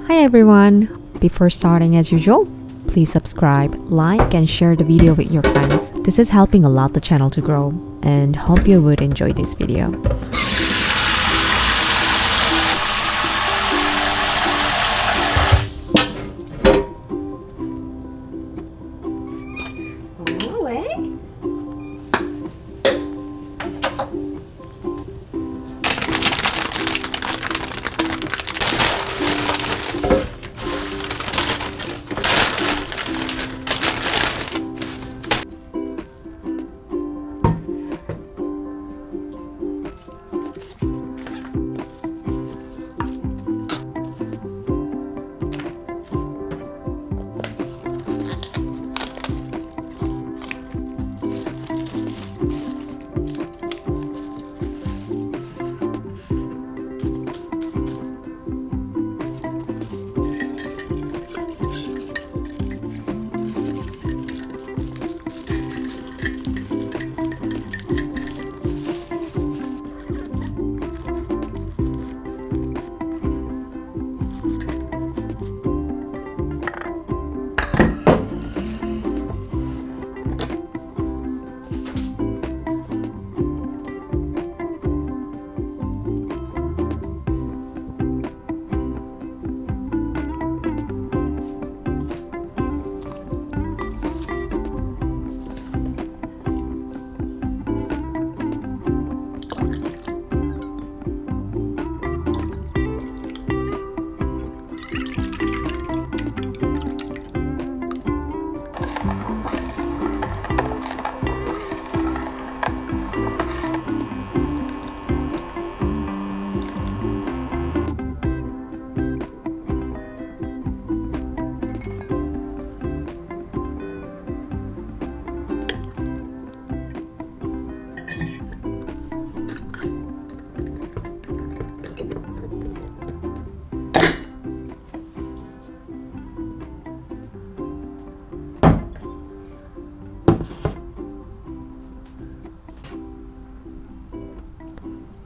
Hi everyone! Before starting as usual, please subscribe, like, and share the video with your friends. This is helping a lot the channel to grow, and hope you would enjoy this video.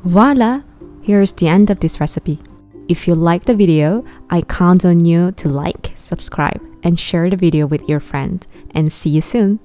Voila! Here's the end of this recipe. If you like the video, I count on you to like, subscribe, and share the video with your friends. And see you soon!